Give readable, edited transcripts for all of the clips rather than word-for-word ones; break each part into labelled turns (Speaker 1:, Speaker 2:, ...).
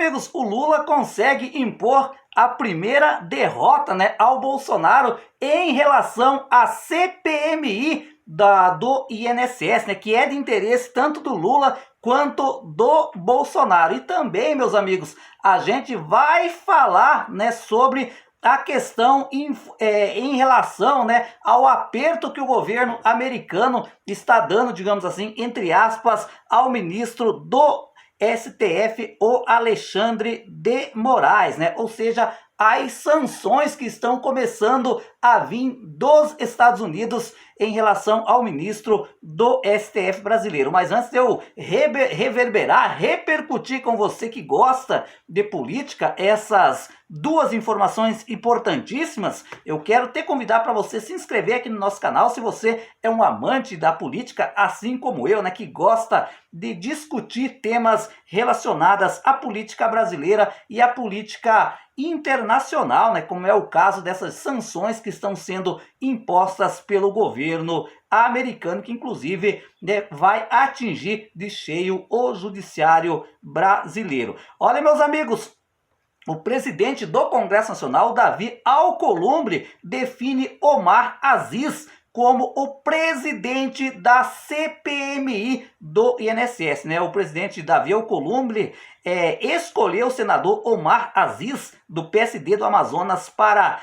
Speaker 1: amigos, o Lula consegue impor a primeira derrota, né, ao Bolsonaro em relação à CPMI do INSS, né, que é de interesse tanto do Lula quanto do Bolsonaro. E também, meus amigos, a gente vai falar, né, sobre a questão em relação, né, ao aperto que o governo americano está dando, digamos assim, entre aspas, ao ministro do STF, o Alexandre de Moraes, né? Ou seja, as sanções que estão começando a vir dos Estados Unidos em relação ao ministro do STF brasileiro. Mas antes de eu repercutir com você que gosta de política essas duas informações importantíssimas, eu quero te convidar para você se inscrever aqui no nosso canal se você é um amante da política, assim como eu, né, que gosta de discutir temas relacionados à política brasileira e à política internacional, né, como é o caso dessas sanções que estão sendo impostas pelo governo americano, que inclusive, né, vai atingir de cheio o judiciário brasileiro. Olha, meus amigos, o presidente do Congresso Nacional, Davi Alcolumbre, define Omar Aziz como o presidente da CPMI do INSS, né? O presidente Davi Alcolumbre escolheu o senador Omar Aziz, do PSD do Amazonas, para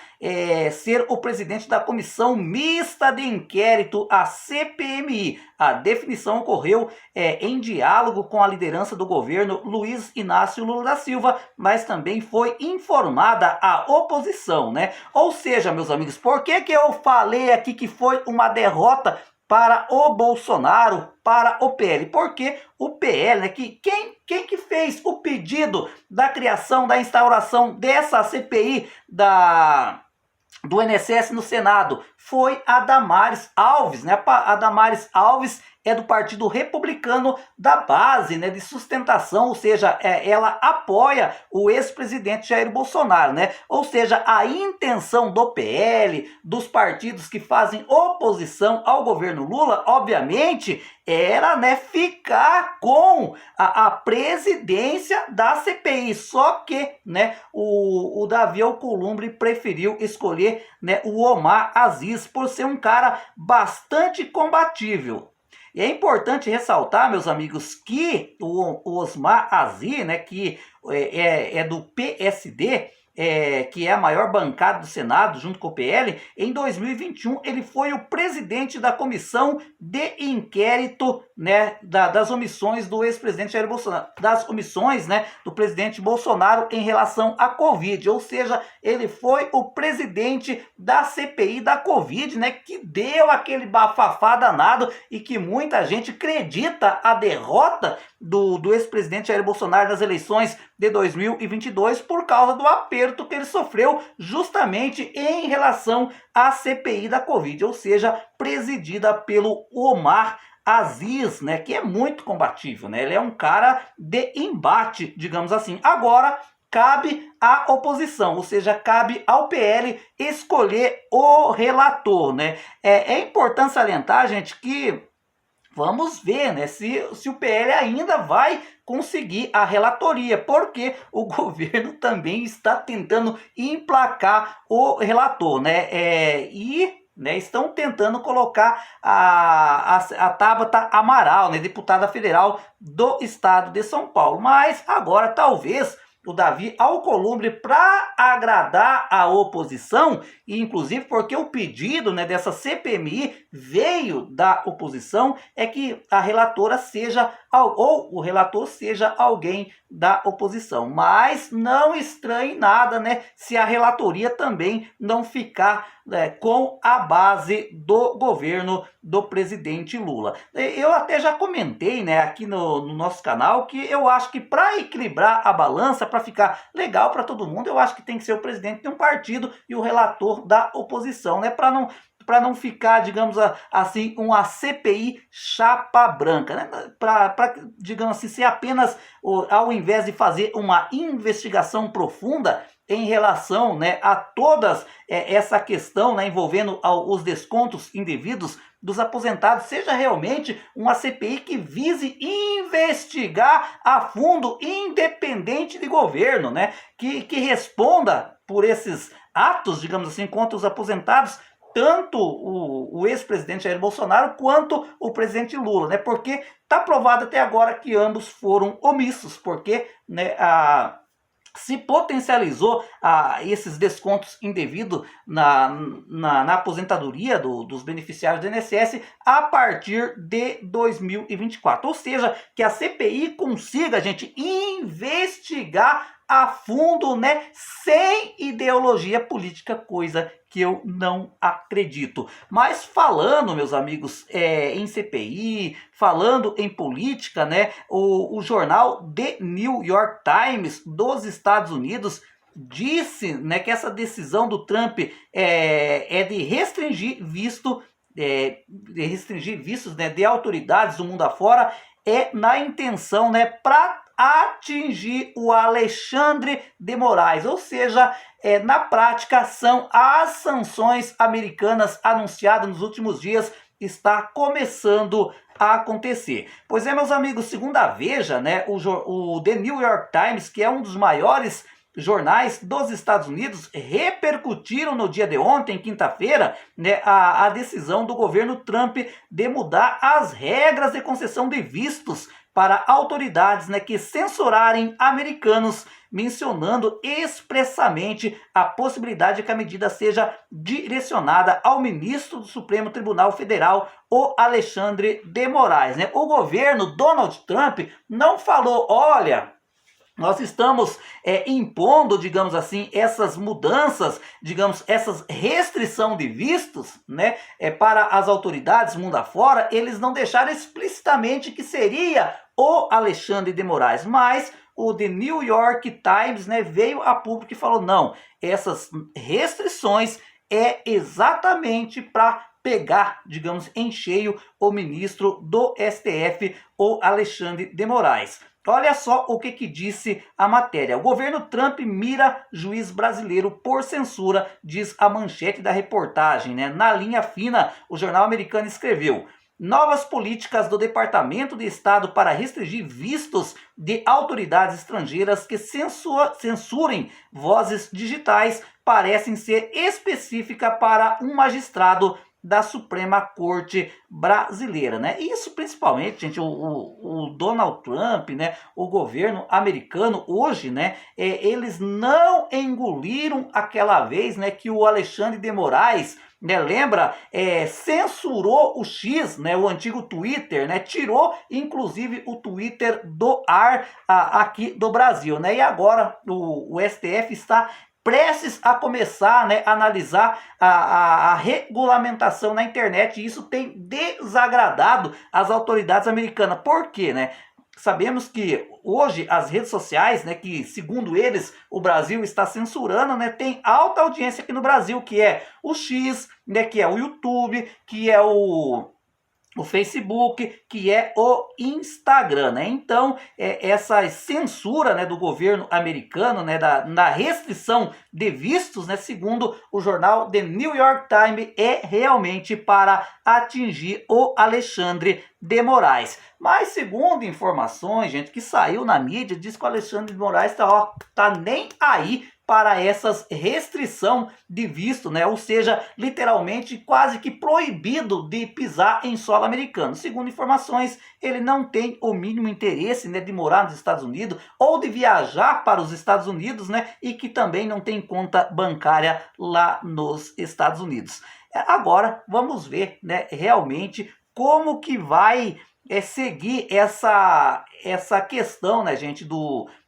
Speaker 1: ser o presidente da comissão mista de inquérito, a CPMI. A definição ocorreu em diálogo com a liderança do governo Luiz Inácio Lula da Silva, mas também foi informada a oposição, né? Ou seja, meus amigos, por que eu falei aqui que foi uma derrota para o Bolsonaro, para o PL? Porque o PL, né, quem que fez o pedido da criação, da instauração dessa CPI do INSS no Senado? Foi a Damares Alves, né? A Damares Alves é do Partido Republicano, da base, né, de sustentação, ou seja, ela apoia o ex-presidente Jair Bolsonaro, né? Ou seja, a intenção do PL, dos partidos que fazem oposição ao governo Lula, obviamente, era, né, ficar com a presidência da CPI, só que, né, o Davi Alcolumbre preferiu escolher, né, o Omar Aziz por ser um cara bastante combatível. E é importante ressaltar, meus amigos, que o Omar Aziz, né, que é do PSD, que é a maior bancada do Senado, junto com o PL, em 2021 ele foi o presidente da comissão de inquérito, né, das omissões do ex-presidente Jair Bolsonaro, das omissões, né, do presidente Bolsonaro em relação à Covid, ou seja, ele foi o presidente da CPI da Covid, né, que deu aquele bafafá danado e que muita gente acredita a derrota do ex-presidente Jair Bolsonaro nas eleições de 2022 por causa do aperto que ele sofreu justamente em relação à CPI da Covid, ou seja, presidida pelo Omar Aziz, né, que é muito combatível, né? Ele é um cara de embate, digamos assim. Agora cabe à oposição, ou seja, cabe ao PL escolher o relator, né? É importante salientar, gente, que vamos ver, né, se o PL ainda vai conseguir a relatoria, porque o governo também está tentando emplacar o relator, né? Estão tentando colocar a Tabata Amaral, né, deputada federal do estado de São Paulo. Mas agora talvez o Davi Alcolumbre, para agradar a oposição, e inclusive porque o pedido, né, dessa CPMI veio da oposição, é que a relatora seja, ou o relator seja alguém da oposição. Mas não estranhe nada, né, se a relatoria também não ficar com a base do governo do presidente Lula. Eu até já comentei, né, aqui no nosso canal que eu acho que para equilibrar a balança, para ficar legal para todo mundo, eu acho que tem que ser o presidente de um partido e o relator da oposição, né, para não ficar, digamos assim, uma CPI chapa branca, né? Para, digamos assim, ser apenas, ao invés de fazer uma investigação profunda em relação, né, a todas essa questão, né, envolvendo os descontos indevidos dos aposentados seja realmente uma CPI que vise investigar a fundo, independente de governo, né? Que responda por esses atos, digamos assim, contra os aposentados, tanto o ex-presidente Jair Bolsonaro quanto o presidente Lula, né? Porque está provado até agora que ambos foram omissos, porque, né, se potencializou esses descontos indevidos na aposentadoria dos beneficiários do INSS a partir de 2024. Ou seja, que a CPI consiga, gente, investigar a fundo, né, sem ideologia política, coisa que eu não acredito. Mas falando, meus amigos, em CPI, falando em política, né, o jornal The New York Times dos Estados Unidos disse, né, que essa decisão do Trump é de restringir vistos, né, de autoridades do mundo afora, na intenção, né, para atingir o Alexandre de Moraes, ou seja, na prática são as sanções americanas anunciadas nos últimos dias, está começando a acontecer. Pois é, meus amigos, segundo a Veja, né, o The New York Times, que é um dos maiores jornais dos Estados Unidos, repercutiram no dia de ontem, quinta-feira, né, a decisão do governo Trump de mudar as regras de concessão de vistos para autoridades, né, que censurarem americanos, mencionando expressamente a possibilidade de que a medida seja direcionada ao ministro do Supremo Tribunal Federal, o Alexandre de Moraes, né? O governo Donald Trump não falou, olha, nós estamos impondo, digamos assim, essas mudanças, digamos, essas restrição de vistos, né, para as autoridades mundo afora. Eles não deixaram explicitamente que seria o Alexandre de Moraes, mas o The New York Times, né, veio a público e falou, não, essas restrições é exatamente para pegar, digamos, em cheio o ministro do STF, o Alexandre de Moraes. Olha só o que disse a matéria. O governo Trump mira juiz brasileiro por censura, diz a manchete da reportagem, né? Na linha fina, o jornal americano escreveu: novas políticas do Departamento de Estado para restringir vistos de autoridades estrangeiras que censurem vozes digitais parecem ser específicas para um magistrado da Suprema Corte brasileira, né? Isso principalmente, gente, o Donald Trump, né, o governo americano hoje, né, eles não engoliram aquela vez, né, que o Alexandre de Moraes, né, lembra, censurou o X, né, o antigo Twitter, né, tirou inclusive o Twitter do ar aqui do Brasil, né? E agora o STF está prestes a começar, né, a analisar a regulamentação na internet, e isso tem desagradado as autoridades americanas. Por quê, né? Sabemos que hoje as redes sociais, né, que segundo eles o Brasil está censurando, né, tem alta audiência aqui no Brasil, que é o X, né, que é o YouTube, que é o Facebook, que é o Instagram, né? Então, essa censura, né, do governo americano, né, na restrição de vistos, né, segundo o jornal The New York Times, é realmente para atingir o Alexandre de Moraes. Mas segundo informações, gente, que saiu na mídia, diz que o Alexandre de Moraes tá nem aí para essas restrição de visto, né? Ou seja, literalmente quase que proibido de pisar em solo americano. Segundo informações, ele não tem o mínimo interesse, né, de morar nos Estados Unidos ou de viajar para os Estados Unidos, né? E que também não tem conta bancária lá nos Estados Unidos. Agora, vamos ver, né, realmente como que vai seguir essa questão, né, gente,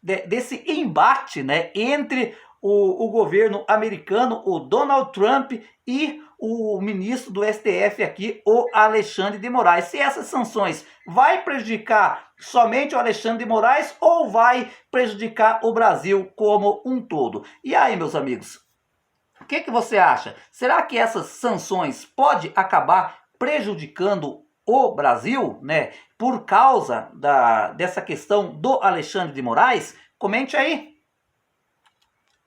Speaker 1: desse embate, né, entre o governo americano, o Donald Trump, e o ministro do STF aqui, o Alexandre de Moraes. Se essas sanções vai prejudicar somente o Alexandre de Moraes ou vai prejudicar o Brasil como um todo? E aí, meus amigos, o que você acha? Será que essas sanções podem acabar prejudicando o Brasil, né, por causa dessa questão do Alexandre de Moraes? Comente aí.